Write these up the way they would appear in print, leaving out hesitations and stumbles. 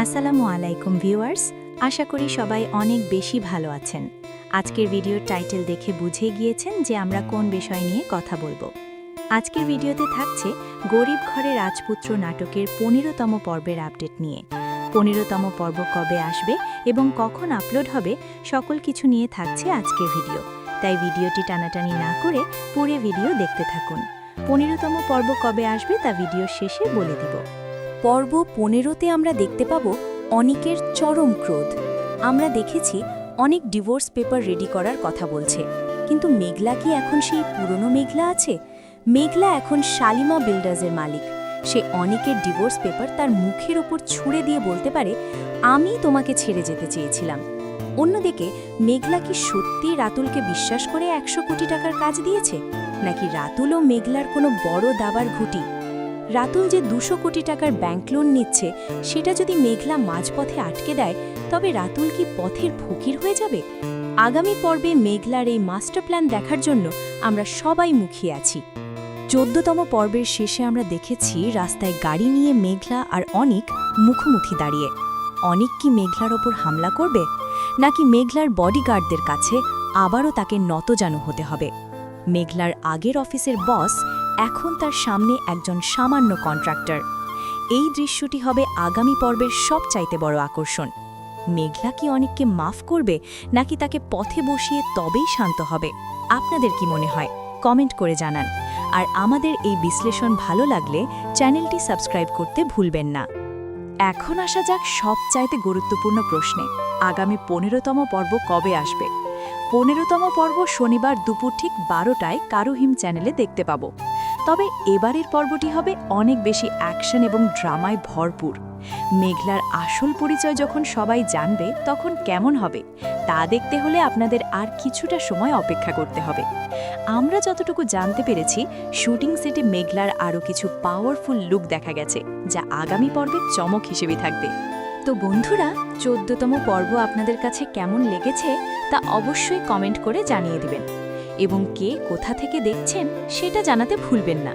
আসসালামু আলাইকুম ভিউয়ার্স, আশা করি সবাই অনেক বেশি ভালো আছেন। আজকের ভিডিওর টাইটেল দেখে বুঝে গিয়েছেন যে আমরা কোন বিষয় নিয়ে কথা বলবো। আজকের ভিডিওতে থাকছে গরিব ঘরে রাজপুত্র নাটকের ১৫তম পর্বের আপডেট নিয়ে। ১৫তম পর্ব কবে আসবে এবং কখন আপলোড হবে সকল কিছু নিয়ে থাকছে আজকের ভিডিও। তাই ভিডিওটি টানাটানি না করে পুরো ভিডিও দেখতে থাকুন। ১৫তম পর্ব কবে আসবে তা ভিডিওর শেষে বলে দিব। পর্ব ১৫তে আমরা দেখতে পাব অনিকের চরম ক্রোধ। আমরা দেখেছি অনেক ডিভোর্স পেপার রেডি করার কথা বলছে, কিন্তু মেঘলা কি এখন সেই পুরনো মেঘলা আছে? মেঘলা এখন শালিমা বিল্ডার্সের মালিক। সে অনিকের ডিভোর্স পেপার তার মুখের ওপর ছুঁড়ে দিয়ে বলতে পারে, আমি তোমাকে ছেড়ে যেতে চেয়েছিলাম। অন্যদিকে মেঘলা কি সত্যি রাতুলকে বিশ্বাস করে ১০০ কোটি টাকার কাজ দিয়েছে, নাকি রাতুলও মেঘলার কোনো বড় দাবার ঘুঁটি? রাতুল যে ২০০ কোটি টাকার ব্যাংক লোন নিচ্ছে, সেটা যদি মেঘলা মাঝপথে আটকে দেয়, তবে রাতুল কি পথের ফকির হয়ে যাবে? আগামী পর্বে মেঘলার এই মাস্টার প্ল্যান দেখার জন্য আমরা সবাই মুখিয়ে আছি। ১৪তম পর্বের শেষে আমরা দেখেছি রাস্তায় গাড়ি নিয়ে মেঘলা আর অনিক মুখোমুখি দাঁড়িয়ে। অনিক কি মেঘলার ওপর হামলা করবে, নাকি মেঘলার বডিগার্ডদের কাছে আবারও তাকে নতজানু হতে হবে? মেঘলার আগের অফিসের বস এখন তার সামনে একজন সামান্য কন্ট্রাক্টর। এই দৃশ্যটি হবে আগামী পর্বের সবচাইতে বড় আকর্ষণ। মেঘলা কি অনিককে মাফ করবে, নাকি তাকে পথে বসিয়ে তবেই শান্ত হবে? আপনাদের কি মনে হয় কমেন্ট করে জানান। আর আমাদের এই বিশ্লেষণ ভালো লাগলে চ্যানেলটি সাবস্ক্রাইব করতে ভুলবেন না। এখন আসা যাক সবচাইতে গুরুত্বপূর্ণ প্রশ্নে, আগামী ১৫তম পর্ব কবে আসবে? ১৫তম পর্ব শনিবার দুপুর ঠিক ১২টায় কারুহিম চ্যানেলে দেখতে পাব। তবে এবারের পর্বটি হবে অনেক বেশি অ্যাকশন এবং ড্রামায় ভরপুর। মেঘলার আসল পরিচয় যখন সবাই জানবে, তখন কেমন হবে তা দেখতে হলে আপনাদের আর কিছুটা সময় অপেক্ষা করতে হবে। আমরা যতটুকু জানতে পেরেছি, শুটিং সেটে মেঘলার আরও কিছু পাওয়ারফুল লুক দেখা গেছে, যা আগামী পর্বে চমক হিসেবে থাকবে। তো বন্ধুরা, ১৪তম পর্ব আপনাদের কাছে কেমন লেগেছে তা অবশ্যই কমেন্ট করে জানিয়ে দিবেন, এবং কে কোথা থেকে দেখছেন সেটা জানাতে ভুলবেন না।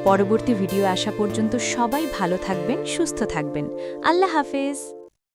পরবর্তী ভিডিও আসা পর্যন্ত সবাই ভালো থাকবেন, সুস্থ থাকবেন। আল্লাহ হাফেজ।